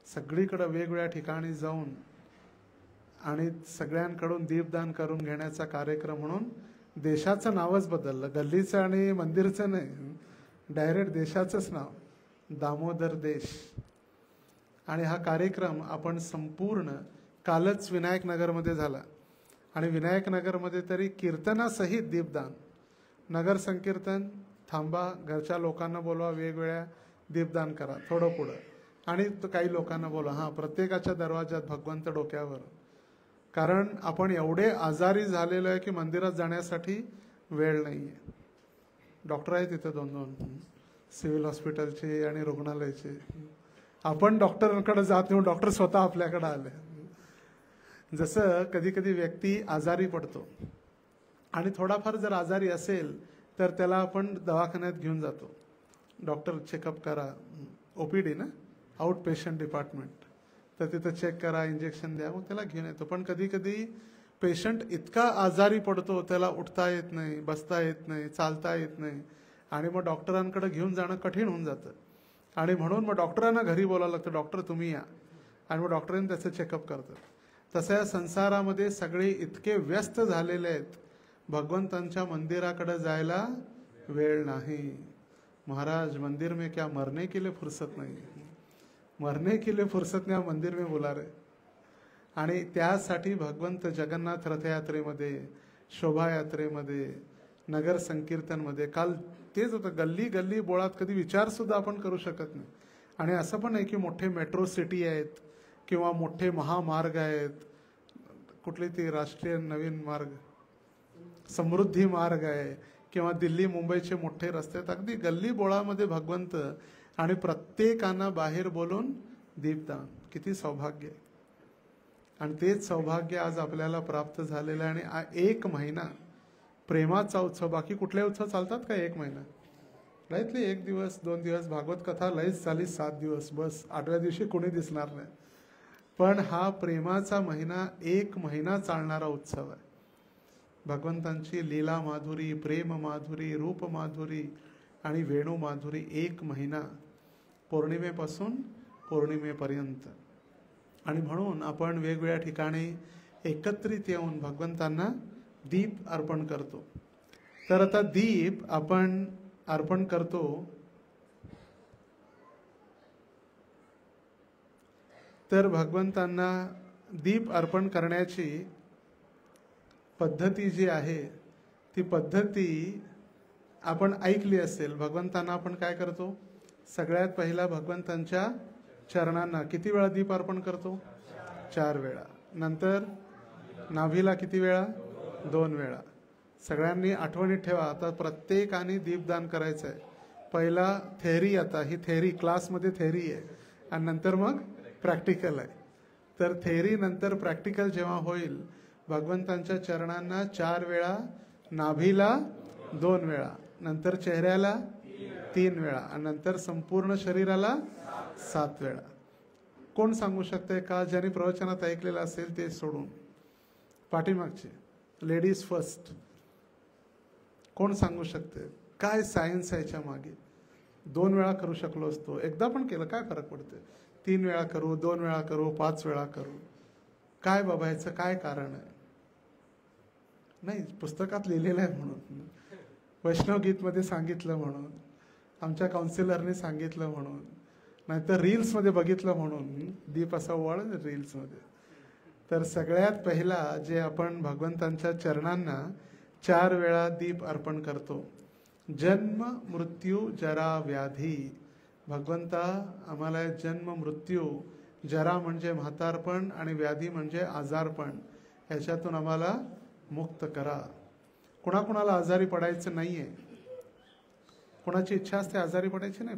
सगळीकडे वेगवेगळ्या ठिकाणी जाऊन आणि सगळ्यांकडून दीपदान करून घेण्याचा कार्यक्रम म्हणून देशाचं नावच बदललं. गल्लीचं आणि मंदिरचं नाही, डायरेक्ट देशाचंच नाव, दामोदर देश. आणि हा कार्यक्रम आपण संपूर्ण कालच विनायक नगरमध्ये झाला. आणि विनायक नगरमध्ये तरी कीर्तनासहित दीपदान, नगर संकीर्तन, थांबा, घरच्या लोकांना बोलवा, वेगवेगळ्या दीपदान करा, थोडं पुढं, आणि तो काही लोकांना बोलवा, हां प्रत्येकाच्या दरवाजात भगवंत डोक्यावर. कारण आपण एवढे आजारी झालेलो आहे की मंदिरात जाण्यासाठी वेळ नाही आहे. डॉक्टर आहेत तिथे 2-2 सिव्हिल हॉस्पिटलचे आणि रुग्णालयाचे. आपण डॉक्टरांकडे जात नाही, डॉक्टर स्वतः आपल्याकडे आले. जसं कधी कधी व्यक्ती आजारी पडतो आणि थोडाफार जर आजारी असेल तर त्याला आपण दवाखान्यात घेऊन जातो, डॉक्टर चेकअप करा, OPD ना, आउट पेशंट डिपार्टमेंट. तर तिथं चेक करा, इंजेक्शन द्या, मग त्याला घेऊन येतो. पण कधी कधी पेशंट इतका आजारी पडतो, त्याला उठता येत नाही, बसता येत नाही, चालता येत नाही, आणि मग डॉक्टरांकडे घेऊन जाणं कठीण होऊन जातं. आणि म्हणून मग डॉक्टरांना घरी बोलावं लागतं, डॉक्टर तुम्ही या, आणि मग डॉक्टरांनी त्याचं चेकअप करतात. तसं या संसारामध्ये सगळे इतके व्यस्त झालेले आहेत, भगवंतांच्या मंदिराकडे जायला वेळ नाही. महाराज मंदिर में क्या मरने के लिए फुर्सत नहीं, मरने के लिए फुर्सत नहीं, मंदिर में बुला रहे. आणि त्यासाठी भगवंत जगन्नाथ रथयात्रेमध्ये, शोभायात्रेमध्ये, नगर संकीर्तनमध्ये, काल तेच होतं, गल्ली गल्ली बोळात कधी विचार सुद्धा आपण करू शकत नाही. आणि असं पण नाही की मोठे मेट्रो सिटी आहेत किंवा मोठे महामार्ग आहेत, कुठली ती राष्ट्रीय नवीन मार्ग, समृद्धी मार्ग आहे, किंवा दिल्ली मुंबईचे मोठे रस्ते आहेत. अगदी गल्ली बोळामध्ये भगवंत, आणि प्रत्येकांना बाहेर बोलून दीपदान. किती सौभाग्य आहे. आणि तेच सौभाग्य आज आपल्याला प्राप्त झालेलं आहे. आणि 1 महिना प्रेमाचा उत्सव, बाकी कुठले उत्सव चालतात का 1 महिना? लयतले 1 दिवस 2 दिवस, भागवत कथा लयच झाली 7 दिवस, बस 8व्या दिवशी कोणी दिसणार नाही. पण हा प्रेमाचा महिना 1 महिना चालणारा उत्सव आहे. भगवंतांची लीला माधुरी, प्रेम माधुरी, रूप माधुरी आणि वेणू माधुरी 1 महिना, पौर्णिमेपासून पौर्णिमेपर्यंत. आणि म्हणून आपण वेगवेगळ्या ठिकाणी एकत्रित येऊन भगवंतांना दीप अर्पण करतो. तर आता दीप आपण अर्पण करतो, तर भगवंतांना दीप अर्पण करण्याची पद्धती जी आहे ती पद्धती आपण ऐकली असेल. भगवंतांना आपण काय करतो? सगळ्यात पहिला भगवंतांच्या चरणांना किती वेळा दीप अर्पण करतो? 4 वेळा. नंतर नाभीला किती वेळा? 2 वेळा. सगळ्यांनी आठवणीत ठेवा, आता प्रत्येकाने दीपदान करायचं आहे. पहिला थेअरी, आता ही थेअरी क्लासमध्ये थेअरी आहे, आणि नंतर मग प्रॅक्टिकल आहे. तर थेअरी नंतर प्रॅक्टिकल जेव्हा होईल, भगवंतांच्या चरणांना 4 वेळा, नाभीला 2 वेळा, नंतर चेहऱ्याला 3 वेळा, आणि नंतर संपूर्ण शरीराला 7 वेळा. कोण सांगू शकते का? ज्यांनी प्रवचनात ऐकलेलं असेल ते सोडून, पाठीमागचे लेडीज फर्स्ट, कोण सांगू शकते काय सायन्स आहे याच्या मागे? 2 वेळा करू शकलो असतो, एकदा पण केलं काय फरक पडते? 3 वेळा करू, 2 वेळा करू, 5 वेळा करू, काय बाबा याचं काय कारण आहे? नाही, पुस्तकात लिहिलेलं आहे म्हणून, वैष्णव गीतमध्ये सांगितलं म्हणून, आमच्या काउन्सिलरने सांगितलं म्हणून, नाहीतर रील्समध्ये बघितलं म्हणून दीप असा वळ रील्समध्ये. तर सगळ्यात पहिला जे आपण भगवंतांच्या चरणांना 4 वेळा दीप अर्पण करतो. जन्म मृत्यू जरा व्याधी. भगवंता आम्हाला जन्म मृत्यू, जरा म्हणजे म्हातारपण आणि व्याधी म्हणजे आजारपण, याच्यातून आम्हाला मुक्त करा. कुणाकुणाला आजारी पडायचं नाहीये, कुणाची इच्छा असते आजारी पडायची नाही?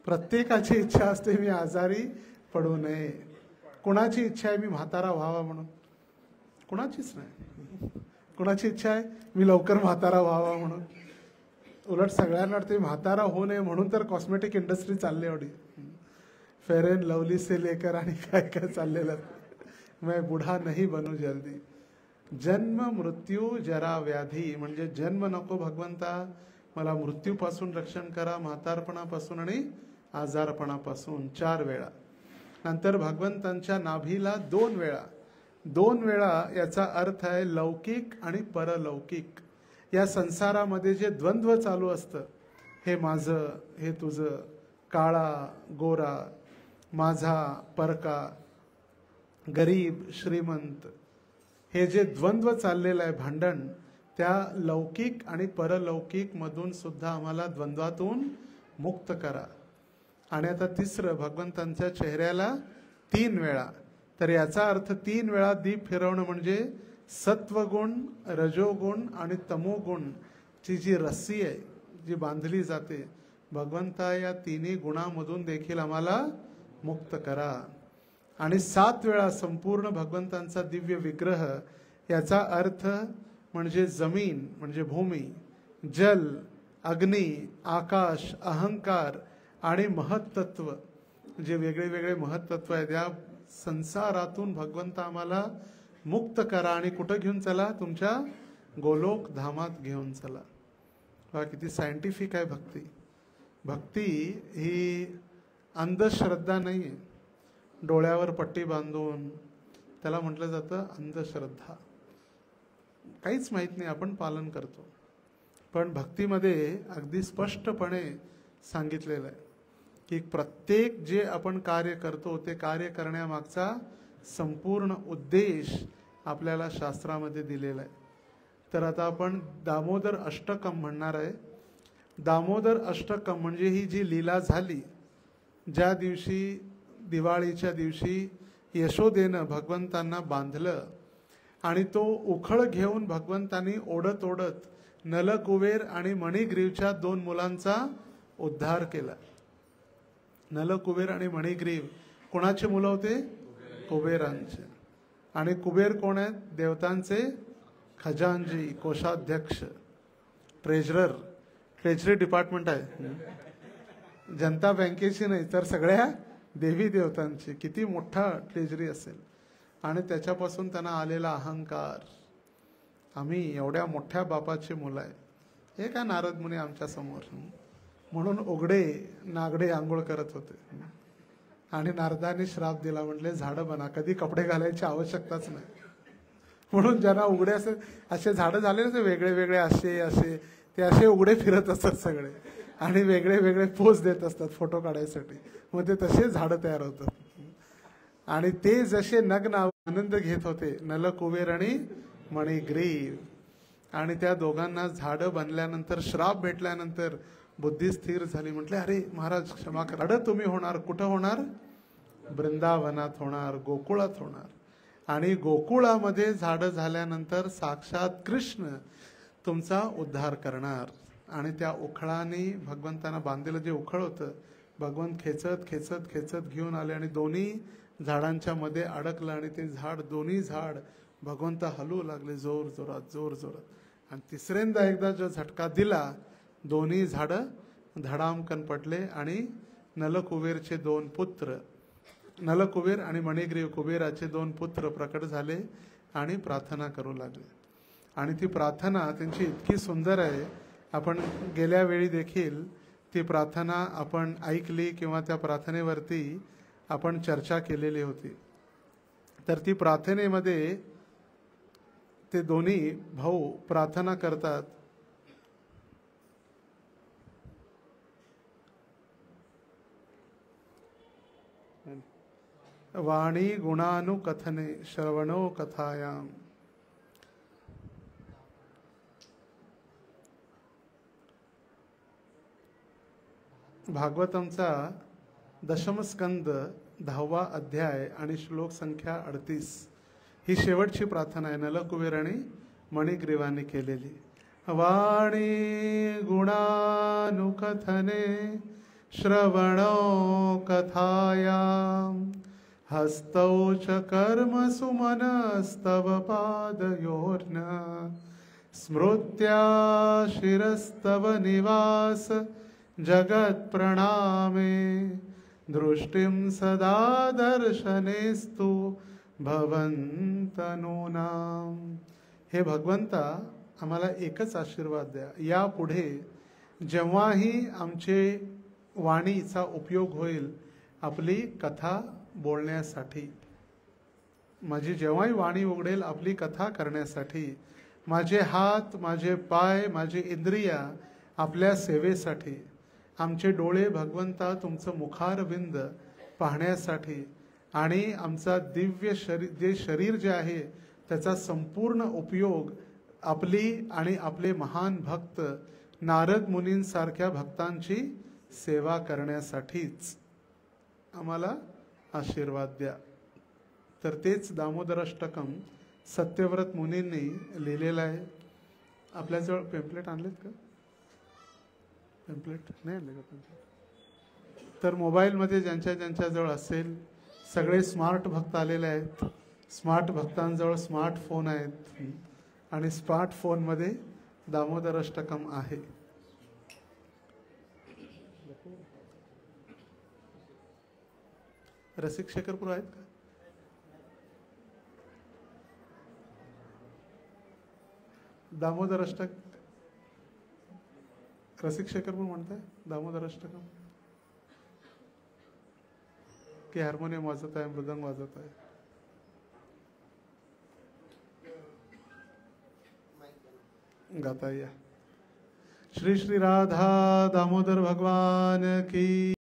प्रत्येकाची इच्छा असते मी आजारी पडू नये. कुणाची इच्छा आहे मी म्हातारा व्हावा म्हणून? कुणाचीच नाही. कुणाची इच्छा आहे मी लवकर म्हातारा व्हावा म्हणून? उलट सगळ्यांना वाटते म्हातारा होऊ नये म्हणून तर कॉस्मेटिक इंडस्ट्री चालली एवढी, फेअर अँड लवली से लेकर आणि काय काय चाललेलं. मैं बुढा नहीं बनू जल्दी. जन्म मृत्यू जरा व्याधी म्हणजे जन्म नको भगवंता, मला मृत्यूपासून रक्षण करा, म्हातारपणापासून आणि आजारपणापासून. 4 वेळा. नंतर भगवंतांच्या नाभीला 2 वेळा. 2 वेळा याचा अर्थ आहे लौकिक आणि परलौकिक. या संसारामध्ये जे द्वंद्व चालू असतं, हे माझं, हे तुझं, काळा गोरा, माझा परका, गरीब श्रीमंत, हे जे द्वंद्व चाललेलं आहे भांडण, त्या लौकिक आणि परलौकिक मधून सुद्धा आम्हाला द्वंद्वातून मुक्त करा. आणि आता तिसरं, भगवंतांच्या चेहऱ्याला 3 वेळा. तर याचा अर्थ 3 वेळा दीप फिरवणं म्हणजे सत्वगुण, रजोगुण आणि तमोगुण ची जी रस्सी आहे, जी बांधली जाते, भगवंता या 3 गुणांमधून देखील आम्हाला मुक्त करा. आणि 7 वेळा संपूर्ण भगवंतांचा दिव्य विग्रह, याचा अर्थ म्हणजे जमीन म्हणजे भूमी, जल, अग्नी, आकाश, अहंकार आणि महत्त्व जे वेगळे वेगळे महत्त्व आहेत, या संसारातून भगवंत आम्हाला मुक्त करा आणि कुठं घेऊन चला, तुमच्या गोलोक धामात घेऊन चला. बघा किती सायंटिफिक आहे भक्ती. भक्ती ही अंधश्रद्धा नाही आहे. डोळ्यावर पट्टी बांधून त्याला म्हटलं जातं अंधश्रद्धा. काहीच माहीत नाही, आपण पालन करतो. पण भक्तीमध्ये अगदी स्पष्टपणे सांगितलेलं आहे की प्रत्येक जे आपण कार्य करतो ते कार्य करण्यामागचा संपूर्ण उद्देश आपल्याला शास्त्रामध्ये दिलेला आहे. तर आता आपण दामोदर अष्टकम म्हणणार आहे. दामोदर अष्टकम म्हणजे ही जी लीला झाली, ज्या दिवशी दिवाळीच्या दिवशी यशोदेनं भगवंतांना बांधलं आणि तो उखळ घेऊन भगवंतांनी ओढत ओढत नलकुबेर आणि मणिग्रीवच्या 2 मुलांचा उद्धार केला. नलकुबेर आणि मणिग्रीव कोणाचे मुलं होते? कुबेरांचे. आणि कुबेर कोण आहेत? देवतांचे खजानजी, कोषाध्यक्ष, ट्रेजरर. ट्रेजरी डिपार्टमेंट आहे, जनता बँकेची नाही तर सगळ्या देवी देवतांची. किती मोठा ट्रेजरी असेल. आणि त्याच्यापासून त्यांना आलेला अहंकार, आम्ही एवढ्या मोठ्या बापाची मुलं आहे, हे काय नारद मुनी आमच्या समोर, म्हणून उघडे नागडे आंघोळ करत होते. आणि नारदाने श्राप दिला, म्हटले झाडं बना, कधी कपडे घालायची आवश्यकताच नाही. म्हणून ज्यांना उघडे असे झाडं झाले ना, वेगळे वेगळे असे ते असे उघडे फिरत असतात सगळे आणि वेगळे वेगळे पोज देत असतात फोटो काढायसाठी. मग ते तसे झाडं तयार होतात. आणि ते जसे नग्न आनंद घेत होते नलकुबेर आणि मणिग्रीव, आणि त्या दोघांना झाडं बनल्यानंतर श्राप भेटल्यानंतर बुद्धी स्थिर झाली. म्हटले अरे महाराज क्षमा करा, झाडं तुम्ही होणार कुठं होणार? वृंदावनात होणार, गोकुळात होणार. आणि गोकुळामध्ये झाडं झाल्यानंतर साक्षात कृष्ण तुमचा उद्धार करणार. आणि त्या उखळाने भगवंतांना बांधलेलं जे उखळ होतं, भगवंत खेचत खेचत खेचत घेऊन आले आणि दोन्ही झाडांच्या मध्ये अडकलं. आणि ते झाड, दोन्ही झाड भगवंत हलवू लागले जोर जोरात जोर जोरात. आणि तिसऱ्यांदा एकदा जो झटका दिला, दोन्ही झाडं धडामकन पडले. आणि नलकुबेरचे 2 पुत्र, नलकुबेर आणि मणिग्रीव कुबेराचे 2 पुत्र प्रकट झाले आणि प्रार्थना करू लागले. आणि ती प्रार्थना त्यांची इतकी सुंदर आहे, आपण गेल्या वेळी देखील ती प्रार्थना आपण ऐकली किंवा त्या प्रार्थनेवरती आपण चर्चा केलेली होती. तर ती प्रार्थनेमध्ये ते दोन्ही भाऊ प्रार्थना करतात, वाणी गुणानुकथने श्रवणो कथायाम. भागवतमचा 10व स्कंद 10वा अध्याय आणि श्लोक संख्या 38 ही शेवटची प्रार्थना आहे नलकुबेर आणि मणिग्रीवांनी केलेली. वाणी गुणानुकथने श्रवणो कथायाम हस्तौ च कर्म सुमनस्तव पादयोर्न स्मृत्या शिरस्तव निवास जगत प्रणामे दृष्टिं सदा दर्शनेस्तु भवन्तनूनाम. हे भगवंता, आम्हाला एकच आशीर्वाद द्या, यापुढे जेव्हाही आमचे वाणीचा उपयोग होईल आपली कथा बोलण्यासाठी, माझी जेव्हाही वाणी उघडेल आपली कथा करण्यासाठी, माझे हात, माझे पाय, माझे इंद्रिया आपल्या सेवेसाठी, आमचे डोळे भगवंता तुमचं मुखारविंद पाहण्यासाठी, आणि आमचा दिव्य शरीर जे आहे त्याचा संपूर्ण उपयोग आपली आणि आपले महान भक्त नारद मुनींसारख्या भक्तांची सेवा करण्यासाठीच आम्हाला आशीर्वाद द्या. तर तेच दामोदर अष्टकम सत्यव्रत मुनींनी लिहिलेलं आहे. आपल्याजवळ पेम्पलेट आणलेत का? पेम्पलेट नाही आणले का पेम्पलेट? तर मोबाईलमध्ये ज्यांच्या ज्यांच्याजवळ असेल, सगळे स्मार्ट भक्त आलेले आहेत. स्मार्ट भक्तांजवळ स्मार्टफोन आहेत आणि स्मार्टफोनमध्ये दामोदर अष्टकम आहे. रसिक शेखरपूर आहेत का? दामोदर अष्टक, रसिक शेखरपूर म्हणताय? दामोदर अष्टकम की हार्मोनियम वाजत आहे, मृदंग वाजत आहे? गाता या. श्री श्री राधा दामोदर भगवान की